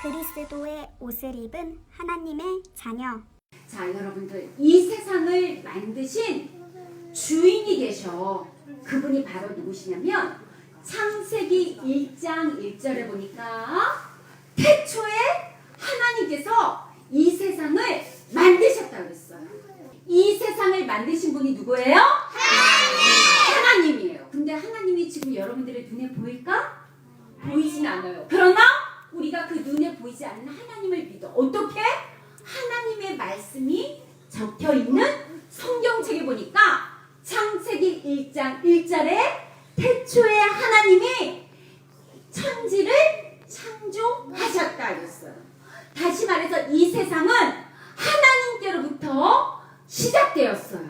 그리스도의 옷을 입은 하나님의 자녀. 자, 여러분들, 이 세상을 만드신 주인이 계셔. 그분이 바로 누구시냐면 창세기 1장 1절에 보니까 태초에 하나님께서 이 세상을 만드셨다고 그랬어요. 이 세상을 만드신 분이 누구예요? 하나님이에요. 근데 하나님이 지금 여러분들의 눈에 보일까? 보이진 않아요. 그러나 우리가 그 눈에 보이지 않는 하나님을 믿어. 어떻게? 하나님의 말씀이 적혀있는 성경책에 보니까 창세기 1장 1절에 태초에 하나님이 천지를 창조하셨다 그랬어요. 다시 말해서 이 세상은 하나님께로부터 시작되었어요.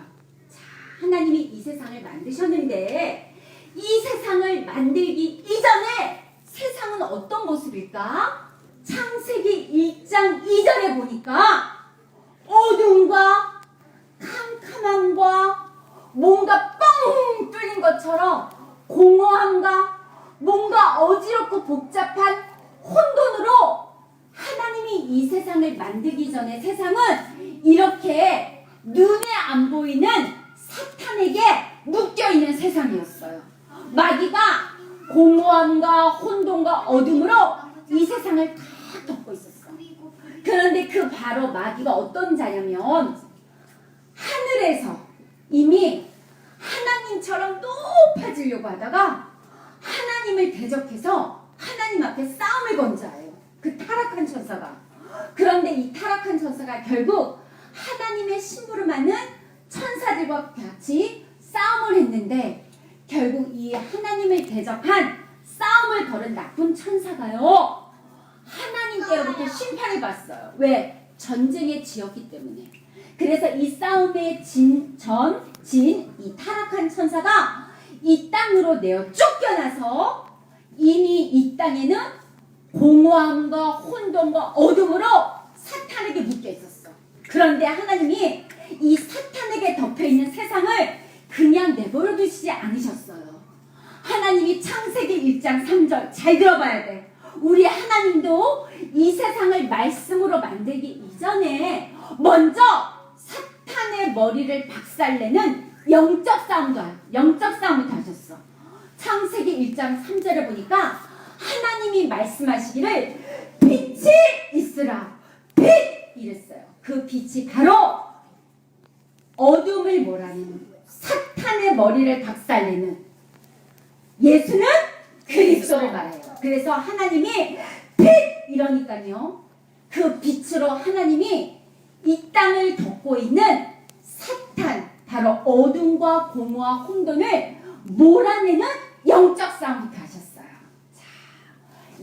자, 하나님이 이 세상을 만드셨는데 이 세상을 만들기 이전에 세상은 어떤 모습일까? 창세기 1장 2절에 보니까 어둠과 캄캄함과 뭔가 뻥 뚫린 것처럼 공허함과 뭔가 어지럽고 복잡한 혼돈으로 하나님이 이 세상을 만들기 전에 세상은 이렇게 눈에 안 보이는 사탄에게 묶여있는 세상이었어요. 마귀가 공허함과 혼돈과 어둠으로 이 세상을 다 덮고 있었어. 그런데 그 바로 마귀가 어떤 자냐면 하늘에서 이미 하나님처럼 높아지려고 하다가 하나님을 대적해서 하나님 앞에 싸움을 건 자예요. 그 타락한 천사가. 그런데 이 타락한 천사가 결국 하나님의 심부름하는 천사들과 같이 싸움을 했는데 결국 이 하나님을 대적한 싸움을 걸은 나쁜 천사가요 하나님께로부터 심판을 받았어요. 왜? 전쟁에 지었기 때문에. 그래서 이 싸움에 진 이 타락한 천사가 이 땅으로 내어 쫓겨나서 이미 이 땅에는 공허함과 혼돈과 어둠으로 사탄에게 묶여 있었어. 그런데 하나님이 이 사탄에게 덮여있는 세상을 그냥 내버려 두시지 않으셨어요. 하나님이 창세기 1장 3절 잘 들어봐야 돼. 우리 하나님도 이 세상을 말씀으로 만들기 이전에 먼저 사탄의 머리를 박살내는 영적 싸움부터 하셨어. 창세기 1장 3절에 보니까 하나님이 말씀하시기를 빛이 있으라. 빛! 이랬어요. 그 빛이 바로 어둠을 몰아내는 사탄의 머리를 박살내는 예수는 그리스도를 말해요. 그래서 하나님이 빛! 이러니까요. 그 빛으로 하나님이 이 땅을 덮고 있는 사탄, 바로 어둠과 공허와 혼돈을 몰아내는 영적 싸움부터 하셨어요. 자,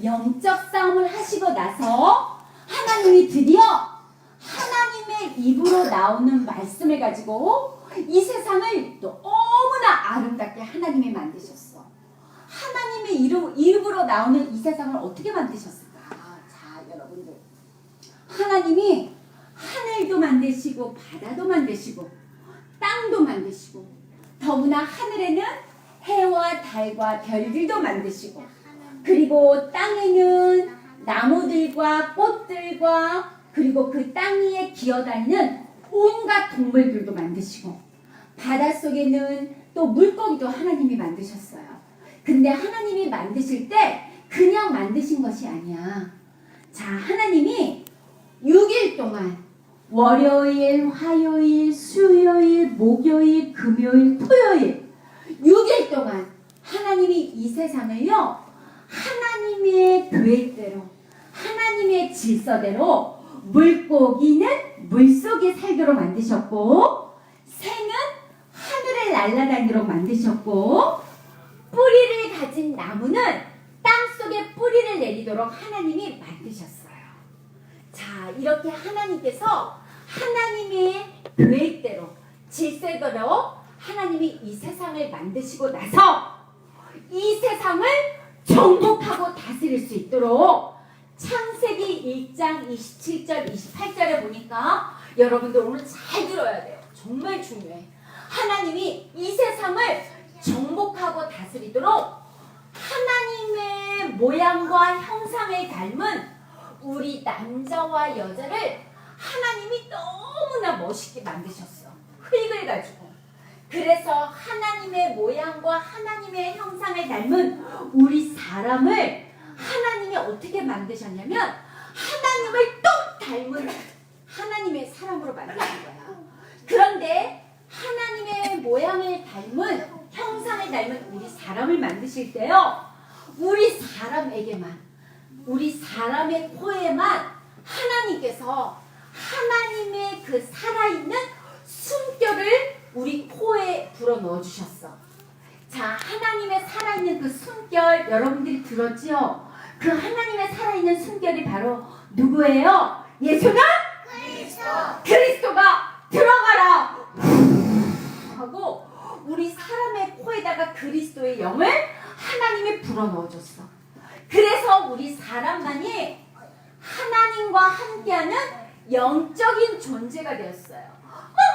영적 싸움을 하시고 나서 하나님이 드디어 하나님의 입으로 나오는 말씀을 가지고 이 세상을 너무나 아름답게 하나님이 만드셨어. 하나님의 입으로 나오는 이 세상을 어떻게 만드셨을까? 자, 여러분들. 하나님이 하늘도 만드시고 바다도 만드시고 땅도 만드시고 더구나 하늘에는 해와 달과 별들도 만드시고 그리고 땅에는 나무들과 꽃들과 그리고 그 땅 위에 기어다니는 온갖 동물들도 만드시고 바닷속에는 또 물고기도 하나님이 만드셨어요. 근데 하나님이 만드실 때 그냥 만드신 것이 아니야. 자, 하나님이 6일 동안 월요일, 화요일, 수요일, 목요일, 금요일, 토요일 6일 동안 하나님이 이 세상을요 하나님의 계획대로 하나님의 질서대로 물고기는 물속에 살도록 만드셨고 새는 하늘을 날아다니도록 만드셨고 뿌리를 가진 나무는 땅속에 뿌리를 내리도록 하나님이 만드셨어요. 자, 이렇게 하나님께서 하나님의 계획대로 질서대로 하나님이 이 세상을 만드시고 나서 이 세상을 정복하고 다스릴 수 있도록 창세기 1장 27절 28절에 보니까 여러분들 오늘 잘 들어야 돼요. 정말 중요해. 하나님이 이 세상을 정복하고 다스리도록 하나님의 모양과 형상을 닮은 우리 남자와 여자를 하나님이 너무나 멋있게 만드셨어. 흙을 가지고. 그래서 하나님의 모양과 하나님의 형상을 닮은 우리 사람을 하나님이 어떻게 만드셨냐면 하나님을 또 닮은 하나님의 사람으로 만드신 거야. 그런데 하나님의 모양을 닮은 형상을 닮은 우리 사람을 만드실 때요, 우리 사람에게만, 우리 사람의 코에만 하나님께서 하나님의 그 살아있는 숨결을 우리 코에 불어 넣어 주셨어. 자, 하나님의 살아있는 그 숨결 여러분들이 들었지요? 그 하나님의 살아있는 숨결이 바로 누구예요? 예수는? 그리스도가 들어가라 하고 우리 사람의 코에다가 그리스도의 영을 하나님이 불어 넣어줬어. 그래서 우리 사람만이 하나님과 함께하는 영적인 존재가 되었어요.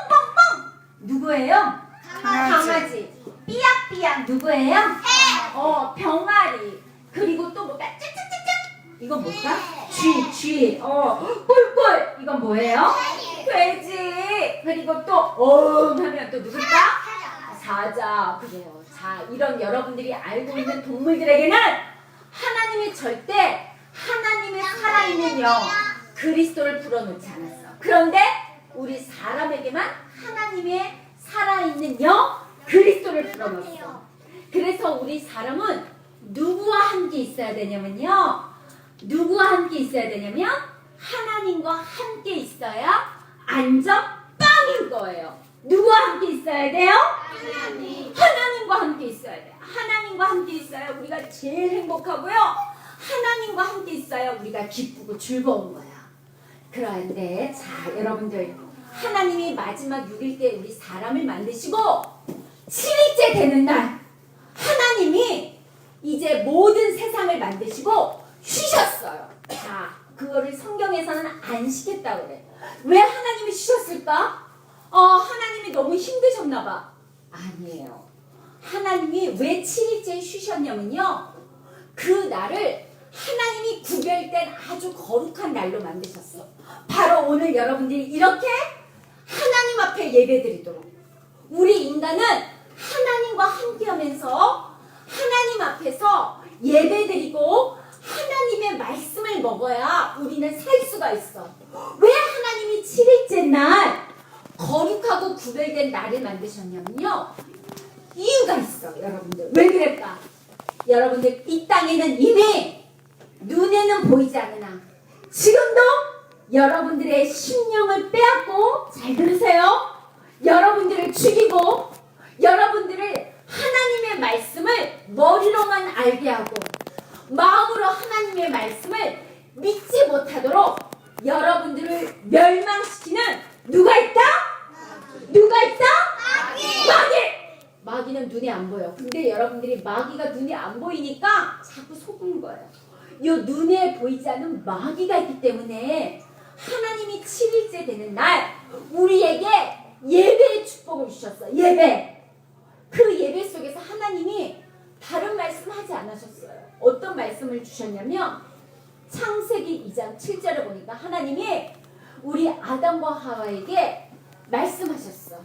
뻥뻥뻥 누구예요? 강아지. 삐약삐약 누구예요? 병아리. 그리고 또 뭐가 찌찌찌찌 이거 뭘까? 쥐. 꿀꿀 이건 뭐예요? 돼지. 그리고 또 하면 또 누굴까? 사자. 그래요. 자, 이런 여러분들이 알고 있는 동물들에게는 하나님이 절대 하나님의 살아있는 영 그리스도를 불어넣지 않았어. 그런데 우리 사람에게만 하나님의 살아있는 영 그리스도를 불어넣었어. 그래서 우리 사람은 누구와 함께 있어야 되냐면요, 누구와 함께 있어야 되냐면 하나님과 함께 있어야 안전빵인 거예요. 누구와 함께 있어야 돼요? 하나님과 함께 있어야 돼요. 하나님과 함께 있어야 우리가 제일 행복하고요, 하나님과 함께 있어야 우리가 기쁘고 즐거운 거야. 그런데 자, 여러분들, 하나님이 마지막 6일 때 우리 사람을 만드시고 7일째 되는 날 하나님이 이제 모든 세상을 만드시고 쉬셨어요. 자, 그거를 성경에서는 안식했다고 그래. 왜 하나님이 쉬셨을까? 하나님이 너무 힘드셨나 봐. 아니에요. 하나님이 왜 7일째 쉬셨냐면요, 그 날을 하나님이 구별된 아주 거룩한 날로 만드셨어. 바로 오늘 여러분들이 이렇게 하나님 앞에 예배드리도록. 우리 인간은 하나님과 함께하면서 하나님 앞에서 예배드리고 하나님의 말씀을 먹어야 우리는 살 수가 있어. 왜 하나님이 7일째 날 거룩하고 구별된 날을 만드셨냐면요, 이유가 있어. 여러분들 왜 그럴까? 여러분들 이 땅에는 이미 눈에는 보이지 않으나 지금도 여러분들의 심령을 빼앗고, 잘 들으세요, 여러분들을 죽이고 여러분들을 하나님의 말씀을 머리로만 알게 하고 마음으로 하나님의 말씀을 믿지 못하도록 여러분들을 멸망시키는 누가 있다? 누가 있다? 마귀는 눈에 안 보여. 근데 여러분들이 마귀가 눈에 안 보이니까 자꾸 속은 거예요. 요 눈에 보이지 않는 마귀가 있기 때문에 하나님이 7일째 되는 날 우리에게 예배의 축복을 주셨어요. 예배. 그 예배 속에서 하나님이 다른 말씀 하지 않으셨어요. 어떤 말씀을 주셨냐면 창세기 2장 7절을 보니까 하나님이 우리 아담과 하와에게 말씀하셨어.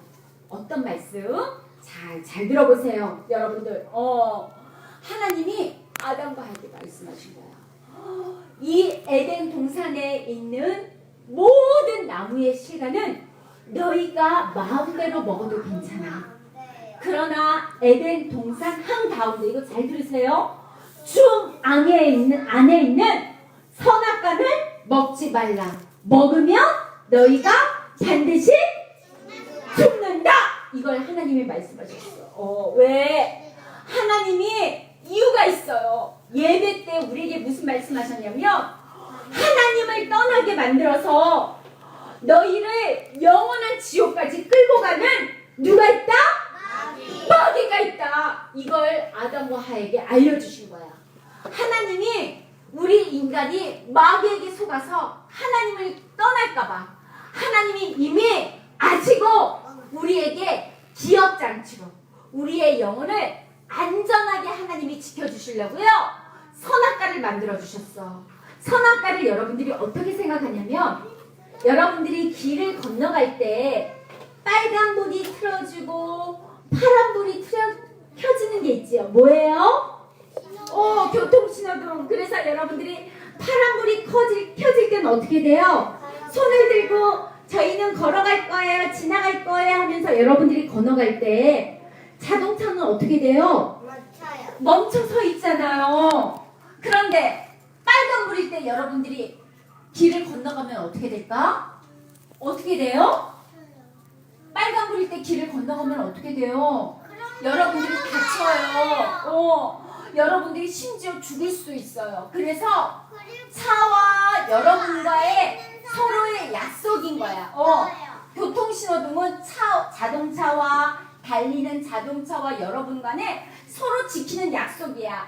어떤 말씀? 잘 들어보세요, 여러분들. 하나님이 아담과 하와에게 말씀하신 거야. 이 에덴 동산에 있는 모든 나무의 실과는 너희가 마음대로 먹어도 괜찮아. 그러나 에덴 동산 한가운데, 이거 잘 들으세요, 중 안에 있는 선악과는 먹지 말라. 먹으면 너희가 반드시 죽는다. 이걸 하나님이 말씀하셨어. 왜? 하나님이 이유가 있어요. 예배 때 우리에게 무슨 말씀하셨냐면 하나님을 떠나게 만들어서 너희를 영원한 지옥까지 끌고 가는 누가 있다? 마귀가 있다. 이걸 아담과 하와에게 알려주신 거야. 하나님이 우리 인간이 마귀에게 속아서 하나님을 떠날까봐 하나님이 이미 아시고 우리에게 기업장치로 우리의 영혼을 안전하게 하나님이 지켜주시려고요, 선악과를 만들어 주셨어. 선악과를 여러분들이 어떻게 생각하냐면 여러분들이 길을 건너갈 때 빨간불이 틀어지고 파란불이 켜지는 게 있지요. 뭐예요? 교통신호등. 그래서 여러분들이 파란불이 켜질 때는 어떻게 돼요? 손을 들고 저희는 걸어갈 거예요, 지나갈 거예요 하면서 여러분들이 건너갈 때 자동차는 어떻게 돼요? 멈춰서 있잖아요. 그런데 빨간불일 때 여러분들이 길을 건너가면 어떻게 될까? 어떻게 돼요? 빨간불일 때 길을 건너가면 어떻게 돼요? 여러분들이 다쳐요. 여러분들이 심지어 죽을 수 있어요. 그래서 차와 여러분과의 서로의 약속인 거야. 교통신호등은 자동차와 달리는 자동차와 여러분 간에 서로 지키는 약속이야.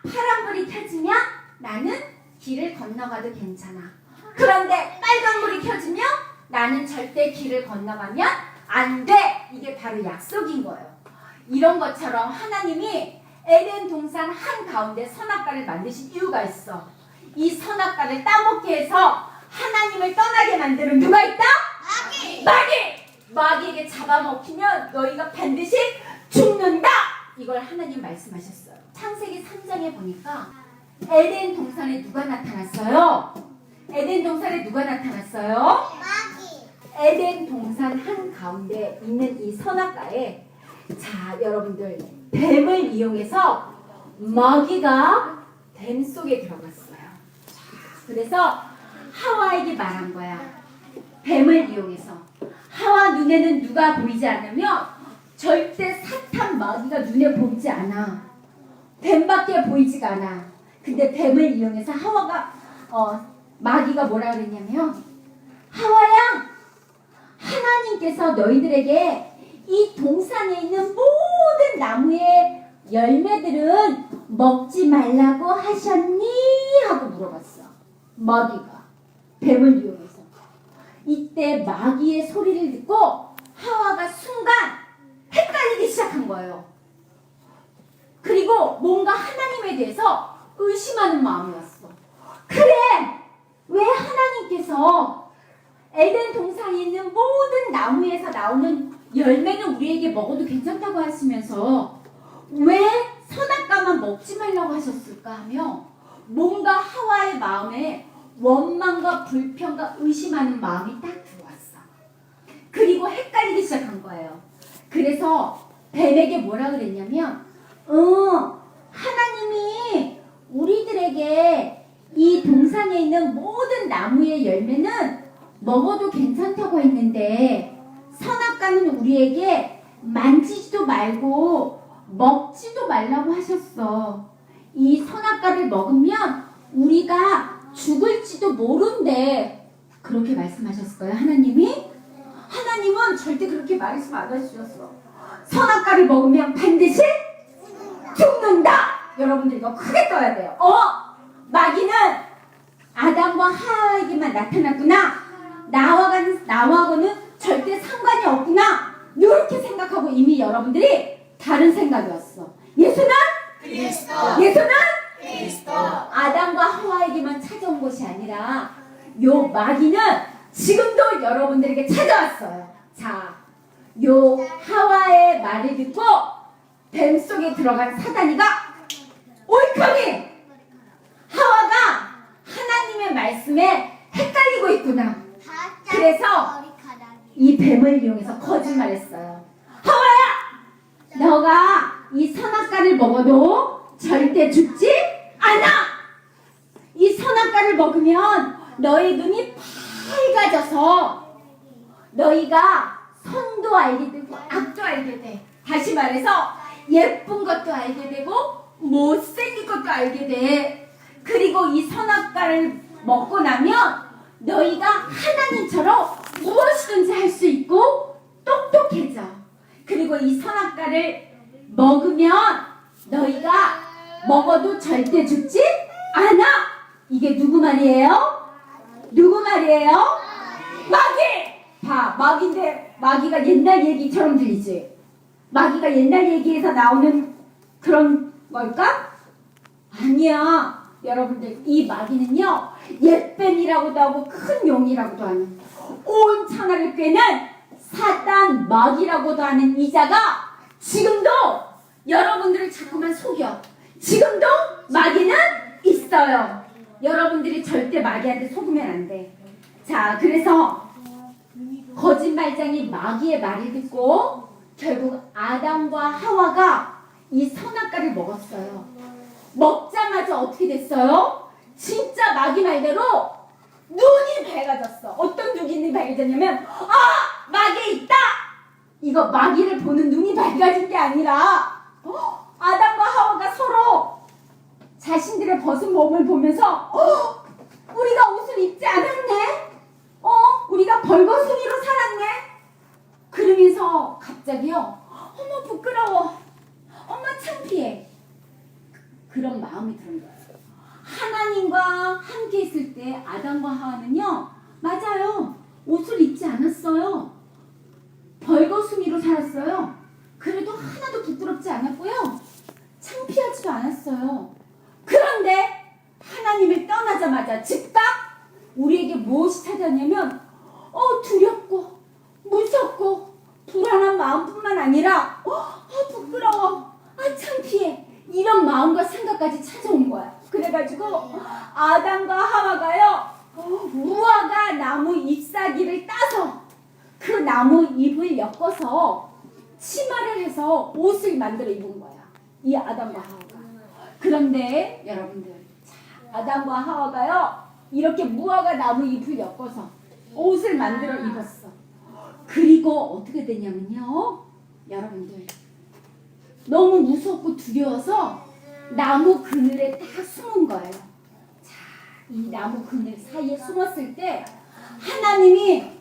파란불이 켜지면 나는 길을 건너가도 괜찮아. 그런데 빨간불이 켜지면 나는 절대 길을 건너가면 안 돼. 이게 바로 약속인 거예요. 이런 것처럼 하나님이 에덴 동산 한가운데 선악과를 만드신 이유가 있어. 이 선악과를 따먹게 해서 하나님을 떠나게 만드는 누가 있다? 마귀에게 잡아먹히면 너희가 반드시 죽는다. 이걸 하나님 말씀하셨어요. 창세기 3장에 보니까 에덴 동산에 누가 나타났어요? 에덴 동산에 누가 나타났어요? 에덴 동산 한가운데 있는 이 선악과에 자 여러분들 뱀을 이용해서 마귀가 뱀 속에 들어갔어요. 그래서 하와에게 말한 거야. 뱀을 이용해서. 하와 눈에는 누가 보이지 않으며 절대 사탄 마귀가 눈에 보이지 않아. 뱀밖에 보이지가 않아. 근데 뱀을 이용해서 하와가 마귀가 뭐라 그랬냐면 하와야 하나님께서 너희들에게 이 동산에 있는 모든 나무의 열매들은 먹지 말라고 하셨니? 하고 물어봤어. 마귀가 뱀을 이용해서. 이때 마귀의 소리를 듣고 하와가 순간 헷갈리기 시작한 거예요. 그리고 뭔가 하나님에 대해서 의심하는 마음이 왔어. 그래! 왜 하나님께서 에덴 동산에 있는 모든 나무에서 나오는 열매는 우리에게 먹어도 괜찮다고 하시면서 왜 선악과만 먹지 말라고 하셨을까 하며 뭔가 하와의 마음에 원망과 불평과 의심하는 마음이 딱 들어왔어. 그리고 헷갈리기 시작한 거예요. 그래서 뱀에게 뭐라 그랬냐면 하나님이 우리들에게 이 동산에 있는 모든 나무의 열매는 먹어도 괜찮다고 했는데 선악과는 우리에게 만지지도 말고 먹지도 말라고 하셨어. 이 선악과를 먹으면 우리가 죽을지도 모른대. 그렇게 말씀하셨을 거예요, 하나님이? 하나님은 절대 그렇게 말씀 안 하셨어. 선악과를 먹으면 반드시 죽는다. 여러분들 이거 크게 떠야 돼요. 마귀는 아담과 하와에게만 나타났구나. 나하고는 절대 상관이 없구나. 이렇게 생각하고 이미 여러분들이 다른 생각이 왔어. 예수는? 그리스도. 예수는? 그리스도. 아담과 하와에게만 찾아온 것이 아니라 요 마귀는 지금도 여러분들에게 찾아왔어요. 자, 요 하와의 말을 듣고 뱀 속에 들어간 사단이가 옳거니 하와가 하나님의 말씀에 헷갈리고 있구나. 그래서 이 뱀을 이용해서 거짓말했어요. 하와야, 너가 이 선악과를 먹어도 절대 죽지 않아. 이 선악과를 먹으면 너의 눈이 밝아져서 너희가 선도 알게 되고 악도 알게 돼. 다시 말해서 예쁜 것도 알게 되고 못생긴 것도 알게 돼. 그리고 이 선악과를 먹고 나면 너희가 하나님처럼 무엇이든지 할 수 있고 똑똑해져. 그리고 이 선악과를 먹으면 너희가 먹어도 절대 죽지 않아. 이게 누구 말이에요? 누구 말이에요? 마귀! 봐, 마귀인데 마귀가 옛날 얘기처럼 들리지? 마귀가 옛날 얘기에서 나오는 그런 걸까? 아니야. 여러분들 이 마귀는요 옛뱀이라고도 하고 큰 용이라고도 하는 온 천하를 꿰는 사단 마귀라고도 하는 이자가 지금도 여러분들을 자꾸만 속여. 지금도 마귀는 있어요. 여러분들이 절대 마귀한테 속으면 안 돼. 자, 그래서 거짓말장이 마귀의 말을 듣고 결국 아담과 하와가 이 선악과를 먹었어요. 먹자마자 어떻게 됐어요? 진짜 마귀 말대로 눈이 밝아졌어. 어떤 눈이 밝아졌냐면 마귀 있다! 이거 마귀를 보는 눈이 밝아진 게 아니라 아담과 하와가 서로 자신들의 벗은 몸을 보면서 우리가 옷을 입지 않았네? 우리가 벌거숭이로 살았네? 그러면서 갑자기요 어머 부끄러워, 어머 창피해, 그런 마음이 드는 거예요. 하나님과 함께 있을 때 아담과 하와는요 맞아요 옷을 입지 않았어요. 벌거숭이로 살았어요. 그래도 하나도 부끄럽지 않았고요 창피하지도 않았어요. 그런데 하나님을 떠나자마자 즉각 우리에게 무엇이 찾아왔냐면 두렵고 무섭고 불안한 마음뿐만 아니라 부끄러워, 창피해, 이런 마음과 생각까지 찾아온 거야. 그래가지고 아담과 하와가요 무화과 나무 잎사귀를 따서 그 나무 잎을 엮어서 치마를 해서 옷을 만들어 입은 거야. 이 아담과 하와가. 그런데 여러분들 아담과 하와가요 이렇게 무화과 나무 잎을 엮어서 옷을 만들어 입었어. 그리고 어떻게 되냐면요 여러분들 너무 무섭고 두려워서 나무 그늘에 딱 숨은 거예요. 자, 이 나무 그늘 사이에 숨었을 때 하나님이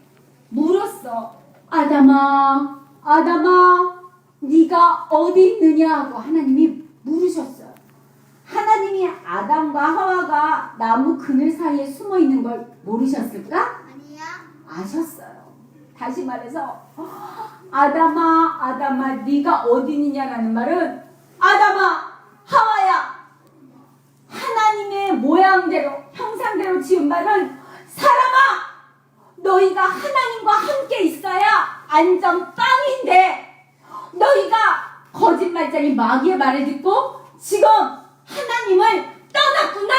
물었어. 아담아, 아담아, 네가 어디 있느냐 하고 하나님이 물으셨어요. 하나님이 아담과 하와가 나무 그늘 사이에 숨어 있는 걸 모르셨을까? 아니야. 아셨어요. 다시 말해서 아담아, 아담아, 네가 어디 있느냐라는 말은 아담아, 하와야, 하나님의 모양대로 형상대로 지은 말은 사람아, 너희가 하나님과 함께 있어야 안전빵인데 너희가 거짓말쟁이 마귀의 말을 듣고 지금 하나님을 떠났구나.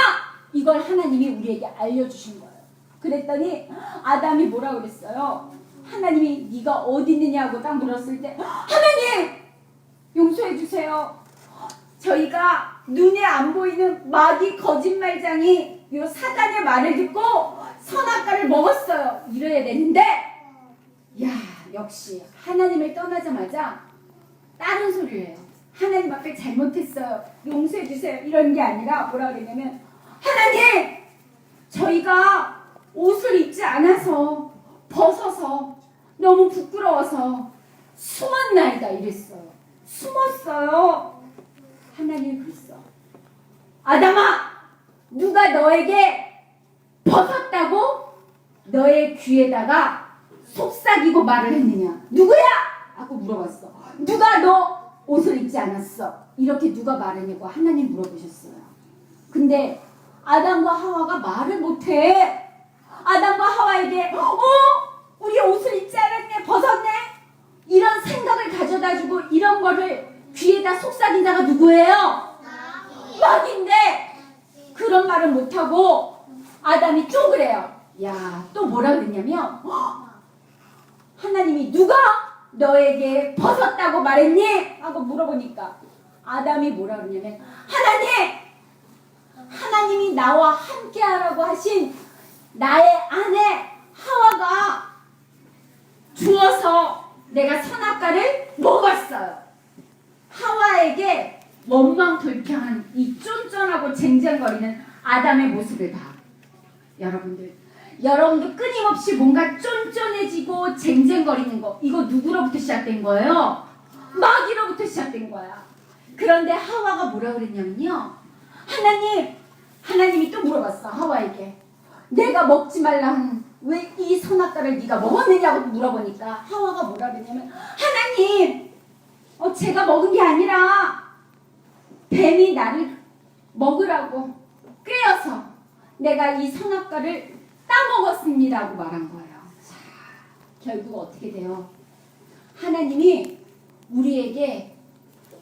이걸 하나님이 우리에게 알려주신 거예요. 그랬더니 아담이 뭐라 그랬어요? 하나님이 네가 어디 있느냐고 딱 물었을 때 하나님 용서해 주세요. 저희가 눈에 안 보이는 마귀 거짓말장이 이 사단의 말을 듣고 선악과를 먹었어요. 이래야 되는데 야 역시 하나님을 떠나자마자 다른 소리를 해요. 하나님 앞에 잘못했어요. 용서해 주세요. 이런 게 아니라 뭐라 그랬냐면 하나님 저희가 옷을 입지 않아서 벗어서 너무 부끄러워서 숨었나이다 이랬어요. 숨었어요. 하나님이 그랬어. 아담아 누가 너에게 벗었다고 너의 귀에다가 속삭이고 말을 했느냐? 누구야? 하고 물어봤어. 누가 너 옷을 입지 않았어? 이렇게 누가 말했냐고 하나님 물어보셨어요. 근데 아담과 하와가 말을 못해. 아담과 하와에게 우리 옷을 입지 않았네, 벗었네, 이런 생각을 가져다주고 이런 거를 귀에다 속삭인 자가 누구예요? 마귀인데 그런 말을 못하고 아담이 또 그래요. 야, 또 뭐라 그랬냐면 하나님이 누가 너에게 벗었다고 말했니? 하고 물어보니까 아담이 뭐라 그러냐면 하나님이 나와 함께하라고 하신 나의 아내 하와가 주어서 내가 선악과를 먹었어요. 하와에게 원망불평한 이 쫀쫀하고 쟁쟁거리는 아담의 모습을 봐. 여러분도 끊임없이 뭔가 쫀쫀해지고 쟁쟁거리는 거, 이거 누구로부터 시작된 거예요? 마귀로부터 시작된 거야. 그런데 하와가 뭐라 그랬냐면요, 하나님이 또 물어봤어. 하와에게 내가 먹지 말라 한 왜 이 선악과를 네가 먹었느냐고 물어보니까 하와가 뭐라 그랬냐면 하나님 제가 먹은 게 아니라 뱀이 나를 먹으라고 꾀어서 내가 이 선악과를 따먹었습니다 하고 말한 거예요. 자, 결국 어떻게 돼요? 하나님이 우리에게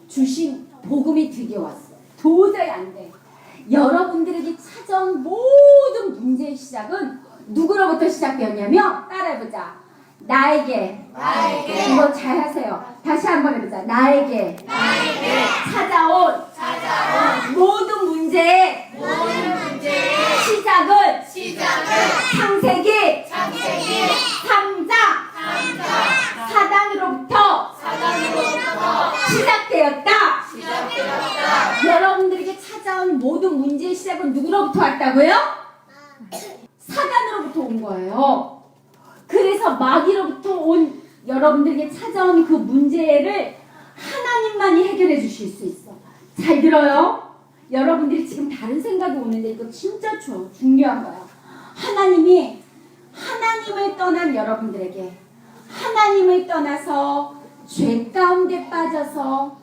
주신 복음이 드디어 왔어요. 도저히 안 돼. 여러분들에게 찾아온 모든 문제의 시작은 누구로부터 시작되었냐면, 따라해보자. 나에게. 이거 잘 하세요. 다시 한번 해보자. 나에게. 찾아온 모든 문제의 시작은 창세기 3장 사단으로부터 시작되었다. 여러분들에게 찾아온 모든 문제의 시작은 누구로부터 왔다고요? 사단으로부터 온 거예요. 그래서 마귀로부터 온 여러분들에게 찾아온 그 문제를 하나님만이 해결해 주실 수 있어. 잘 들어요? 여러분들이 지금 다른 생각이 오는데 이거 진짜 중요한 거야. 하나님이 하나님을 떠난 여러분들에게, 하나님을 떠나서 죄 가운데 빠져서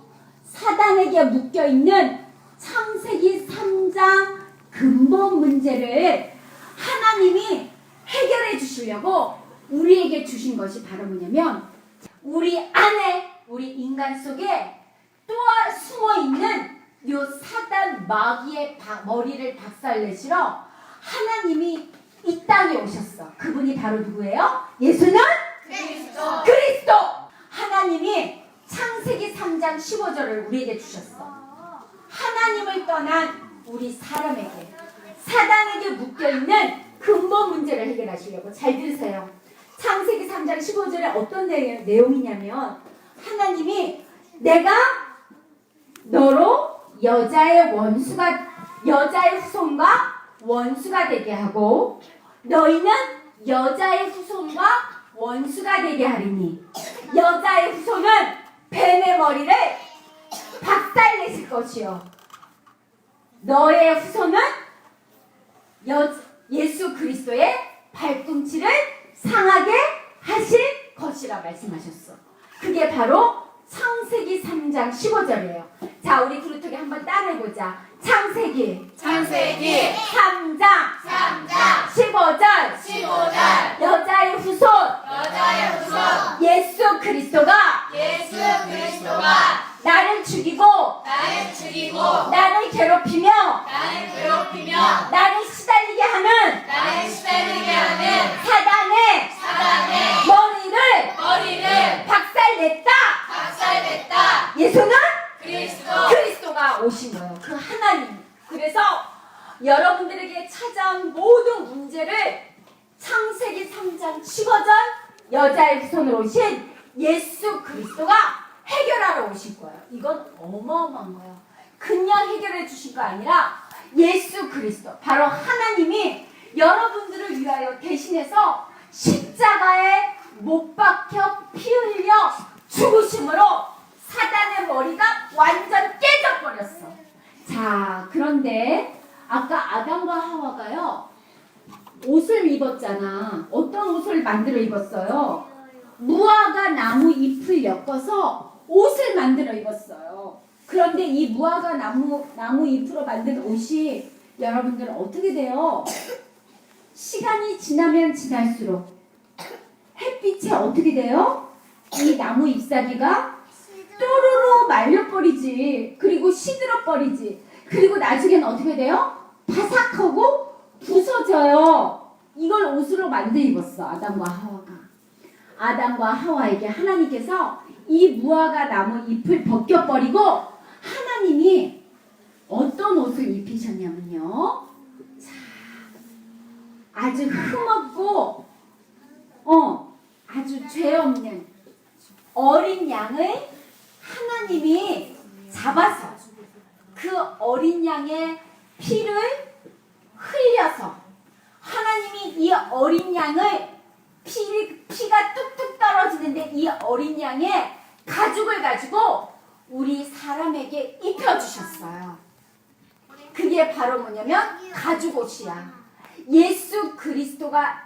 사단에게 묶여있는 창세기 3장 근본 문제를 하나님이 해결해 주시려고 우리에게 주신 것이 바로 뭐냐면, 우리 안에, 우리 인간 속에 또 숨어있는 요 사단 마귀의 머리를 박살내시러 하나님이 이 땅에 오셨어. 그분이 바로 누구예요? 예수는? 그리스도! 하나님이 창세기 3장 15절을 우리에게 주셨어. 하나님을 떠난 우리 사람에게, 사단에게 묶여있는 근본 문제를 해결하시려고. 잘 들으세요. 창세기 3장 15절에 어떤 내용이냐면, 하나님이 내가 너로 여자의 후손과 원수가 되게 하고 너희는 여자의 후손과 원수가 되게 하리니 여자의 후손은 뱀의 머리를 박살내실 것이요 너의 후손은 예수 그리스도의 발꿈치를 상하게 하실 것이라 말씀하셨어. 그게 바로 창세기 3장 15절이에요. 자, 우리 그루터기 한번 따라해보자. 창세기 3장 15절 여자의 후손 예수 그리스도가 나를 죽이고 나를 괴롭히며 나를 시달리게 하는 사단의 머리를 박살냈다. 예수는 그리스도가 오신 거예요. 그 하나님. 그래서 여러분들에게 찾아온 모든 문제를 창세기 3장 15절 여자의 후손으로 오신 예수 그리스도가 해결하러 오실 거예요. 이건 어마어마한 거예요. 그냥 해결해 주신 거 아니라 예수 그리스도, 바로 하나님이 여러분들을 위하여 대신해서 십자가에 못 박혀 피 흘려 죽으심으로 사단의 머리가 완전 깨져버렸어. 자, 그런데 아까 아담과 하와가요, 옷을 입었잖아. 어떤 옷을 만들어 입었어요? 무화과 나무 잎을 엮어서 옷을 만들어 입었어요. 그런데 이 무화과 나무 잎으로 만든 옷이 여러분들 어떻게 돼요? 시간이 지나면 지날수록 햇빛에 어떻게 돼요? 이 나무 잎사귀가 또르르 말려버리지. 그리고 시들어버리지. 그리고 나중에는 어떻게 돼요? 바삭하고 부서져요. 이걸 옷으로 만들어 입었어. 아담과 하와가. 아담과 하와에게 하나님께서 이 무화과 나무 잎을 벗겨버리고 하나님이 어떤 옷을 입히셨냐면요. 자, 아주 흠없고 아주 죄 없는 어린 양을 하나님이 잡아서 그 어린 양의 피를 흘려서 하나님이 이 어린 양을 피가 뚝뚝 떨어지는데 이 어린 양의 가죽을 가지고 우리 사람에게 입혀주셨어요. 그게 바로 뭐냐면 가죽옷이야. 예수 그리스도가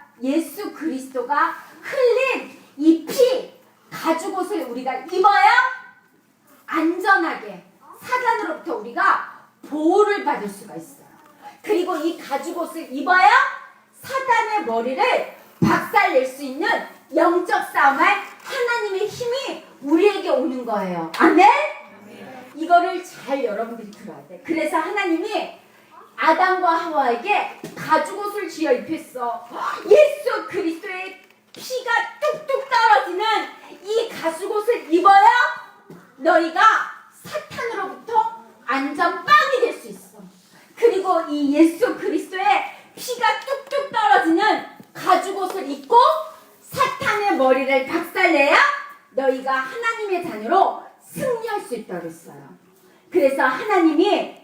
흘린 이 피, 가죽옷을 우리가 입어야 안전하게 사단으로부터 우리가 보호를 받을 수가 있어요. 그래서 그리고 이 가죽옷을 입어야 사단의 머리를 박살낼 수 있는 영적 싸움할 하나님의 힘이 우리에게 오는 거예요. 아멘? 이거를 잘 여러분들이 들어야 돼. 그래서 하나님이 아담과 하와에게 가죽옷을 쥐어 입혔어. 예수 그리스도의 피가 뚝뚝 떨어지는 이 가죽옷을 입어야 너희가 사탄으로부터 안전빵이 될 수 있어. 그리고 이 예수 그리스도의 피가 뚝뚝 떨어지는 가죽옷을 입고 사탄의 머리를 박살내야 너희가 하나님의 자녀로 승리할 수 있다고 했어요. 그래서 하나님이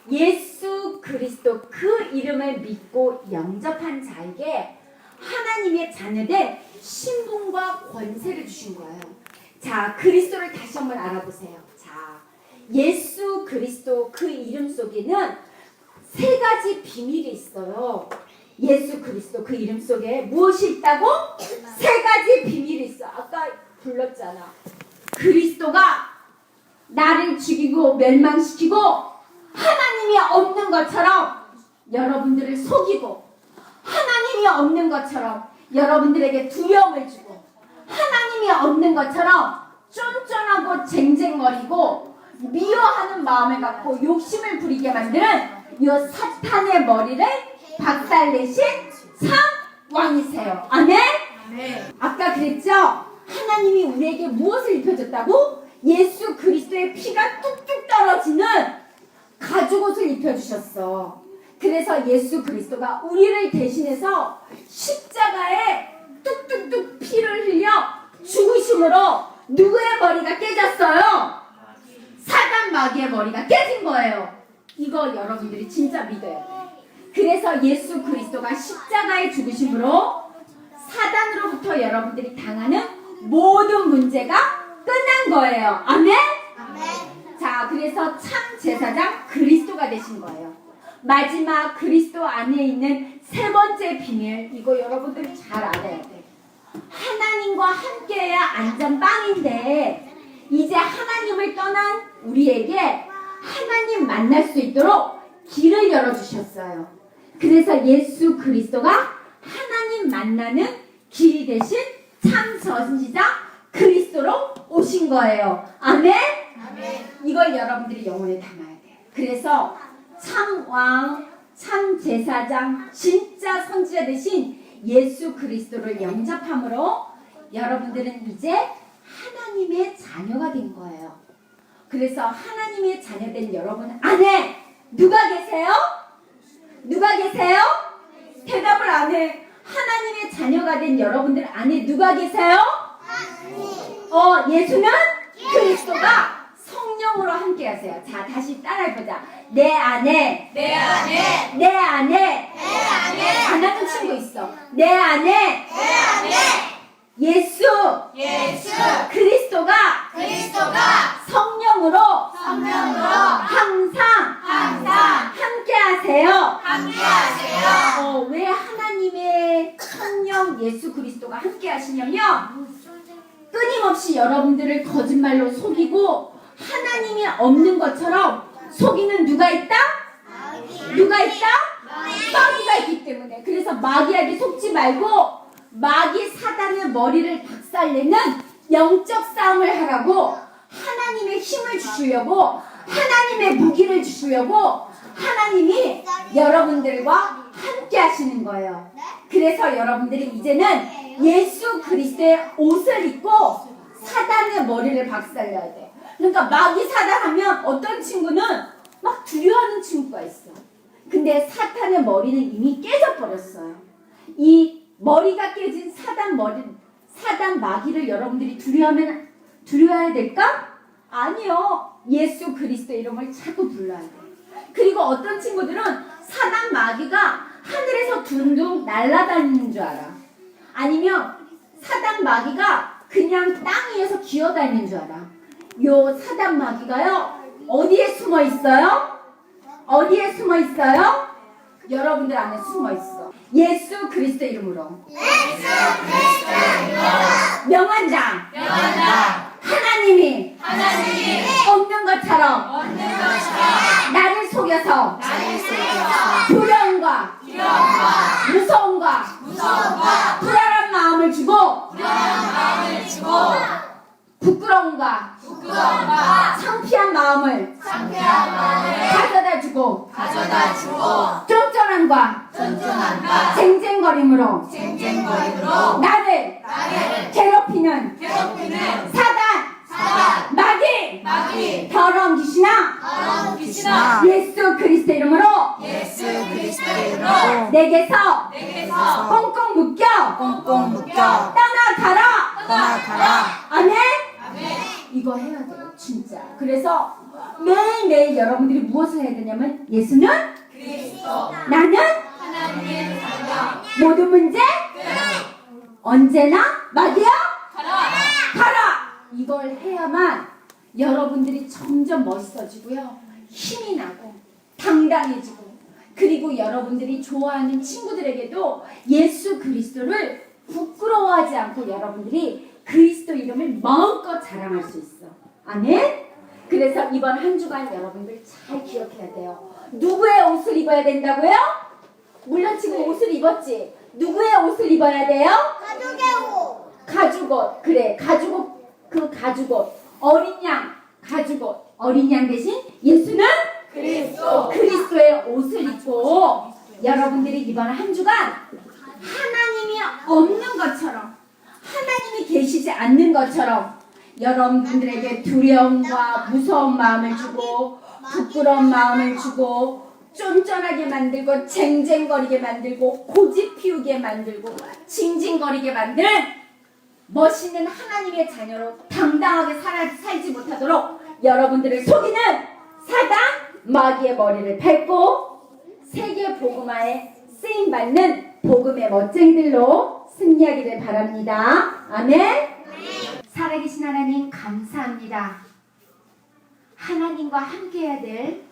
예수 그리스도 그 이름을 믿고 영접한 자에게 하나님의 자녀된 신분과 권세를 주신 거예요. 자, 그리스도를 다시 한번 알아보세요. 자, 예수 그리스도 그 이름 속에는 세 가지 비밀이 있어요. 예수 그리스도 그 이름 속에 무엇이 있다고? 세 가지 비밀이 있어. 아까 불렀잖아. 그리스도가 나를 죽이고 멸망시키고 하나님이 없는 것처럼 여러분들을 속이고 하나님이 없는 것처럼 여러분들에게 두려움을 주고 하나님이 없는 것처럼 쫀쫀하고 쟁쟁거리고 미워하는 마음을 갖고 욕심을 부리게 만드는 이 사탄의 머리를 박살내신 참 왕이세요. 아멘? 아까 그랬죠? 하나님이 우리에게 무엇을 입혀줬다고? 예수 그리스도의 피가 뚝뚝 떨어지는 가죽옷을 입혀주셨어. 그래서 예수 그리스도가 우리를 대신해서 십자가에 뚝뚝뚝 피를 흘려 죽으심으로 누구의 머리가 깨졌어요? 사단 마귀의 머리가 깨진 거예요. 이거 여러분들이 진짜 믿어야 돼. 그래서 예수 그리스도가 십자가에 죽으심으로 사단으로부터 여러분들이 당하는 모든 문제가 끝난 거예요. 아멘? 자, 그래서 참 제사장 그리스도가 되신 거예요. 마지막 그리스도 안에 있는 세 번째 비밀, 이거 여러분들이 잘 알아야 돼. 하나님과 함께해야 안전빵인데 이제 하나님을 떠난 우리에게 하나님 만날 수 있도록 길을 열어주셨어요. 그래서 예수 그리스도가 하나님 만나는 길이 되신 참 선지자 그리스도로 오신 거예요. 아멘? 이걸 여러분들이 영혼에 담아야 돼. 그래서 참 왕, 참 제사장, 진짜 선지자 되신 예수 그리스도를 영접함으로 여러분들은 이제 하나님의 자녀가 된 거예요. 그래서 하나님의 자녀된 여러분 안에 누가 계세요? 누가 계세요? 대답을 안 해. 하나님의 자녀가 된 여러분들 안에 누가 계세요? 예수는 그리스도가 성령으로 함께 하세요. 자, 다시 따라해보자. 내 안에 안 하는 친구 있어. 내 안에 예수 그리스도가 성령으로 항상 함께 하세요. 왜 하나님의 성령 예수 그리스도가 함께 하시냐면 끊임없이 여러분들을 거짓말로 속이고 하나님이 없는 것처럼 속이는 누가 있다? 마귀가 있기 때문에. 그래서 마귀에게 속지 말고 마귀 사단의 머리를 박살내는 영적 싸움을 하라고 하나님의 힘을 주시려고 하나님의 무기를 주시려고 하나님이 여러분들과 함께 하시는 거예요. 그래서 여러분들이 이제는 예수 그리스도의 옷을 입고 사단의 머리를 박살내야 돼. 그러니까 마귀 사단하면 어떤 친구는 막 두려워하는 친구가 있어. 근데 사탄의 머리는 이미 깨져버렸어요. 이 머리가 깨진 사단 마귀를 여러분들이 두려워해야 될까? 아니요. 예수 그리스도 이름을 자꾸 불러야 돼. 그리고 어떤 친구들은 사단 마귀가 하늘에서 둥둥 날아다니는 줄 알아. 아니면 사단 마귀가 그냥 땅 위에서 기어다니는 줄 알아. 요 사단 마귀가요, 어디에 숨어 있어요? 여러분들 안에 숨어 있어. 예수 그리스도 이름으로. 명한장. 하나님이 없는 것처럼 나를 속여서 두려운 주고 쫀쫀함과 쫀쫀함과 쟁쟁거림으로 쟁쟁거림으로 나를 나를 괴롭히는 괴롭히는 사단, 마귀, 더러운 귀신아, 더러운 귀신아 예수 그리스도 이름으로 예수 그리스도의 이름으로 내게서 내게서 꽁꽁 묶여 꽁꽁 묶여 떠나가라. 떠나가라. 아멘. 아멘. 이거 해야 돼요, 진짜. 그래서 매일매일 여러분들이 무엇을 해야 되냐면 예수는 그리스도 나는 하나님의 자녀 모든 문제 언제나 마귀야 가라. 이걸 해야만 여러분들이 점점 멋있어지고요, 힘이 나고 당당해지고, 그리고 여러분들이 좋아하는 친구들에게도 예수 그리스도를 부끄러워하지 않고 여러분들이 그리스도 이름을 마음껏 자랑할 수 있어. 아멘. 그래서 이번 한 주간 여러분들 잘 기억해야 돼요. 누구의 옷을 입어야 된다고요? 물론 지금 옷을 입었지. 누구의 옷을 입어야 돼요? 가족의 옷. 가죽옷. 그래, 가죽옷. 그 가죽옷. 어린 양 가죽옷. 어린 양 대신 예수는 그리스도의 옷을 입고 여러분들이 이번 한 주간 하나님이 없는 것처럼, 하나님이 계시지 않는 것처럼 여러분들에게 두려움과 무서운 마음을 주고 부끄러운 마음을 주고 쫀쫀하게 만들고 쟁쟁거리게 만들고 고집 피우게 만들고 징징거리게 만드는 멋있는 하나님의 자녀로 당당하게 살지 못하도록 여러분들을 속이는 사단 마귀의 머리를 밟고 세계 복음화에 쓰임받는 복음의 멋쟁이들로 승리하기를 바랍니다. 아멘. 살아계신 하나님 감사합니다. 하나님과 함께해야 될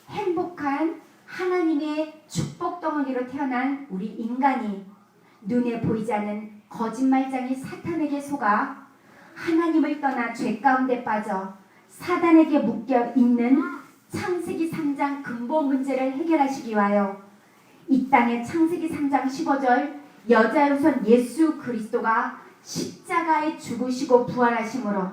행복한 하나님의 축복 덩어리로 태어난 우리 인간이 눈에 보이지 않는 거짓말장이 사탄에게 속아 하나님을 떠나 죄 가운데 빠져 사단에게 묶여 있는 창세기 3장 근본 문제를 해결하시기 위하여 이 땅의 창세기 3장 15절 여자의 우선 예수 그리스도가 십자가에 죽으시고 부활하심으로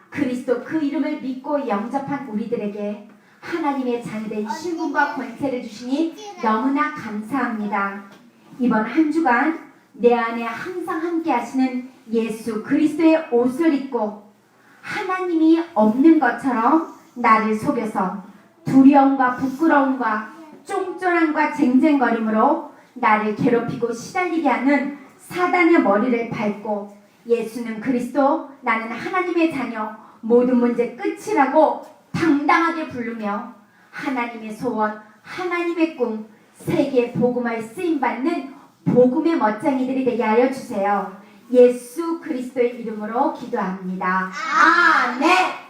그리스도 그 이름을 믿고 영접한 우리들에게 하나님의 자녀된 신분과 권세를 주시니 너무나 감사합니다. 이번 한 주간 내 안에 항상 함께 하시는 예수 그리스도의 옷을 입고 하나님이 없는 것처럼 나를 속여서 두려움과 부끄러움과 쫀쫀함과 쟁쟁거림으로 나를 괴롭히고 시달리게 하는 사단의 머리를 밟고 예수는 그리스도, 나는 하나님의 자녀, 모든 문제 끝이라고 당당하게 부르며 하나님의 소원, 하나님의 꿈, 세계 복음화에 쓰임받는 복음의 멋쟁이들이 되게 하여 주세요. 예수 그리스도의 이름으로 기도합니다. 아멘.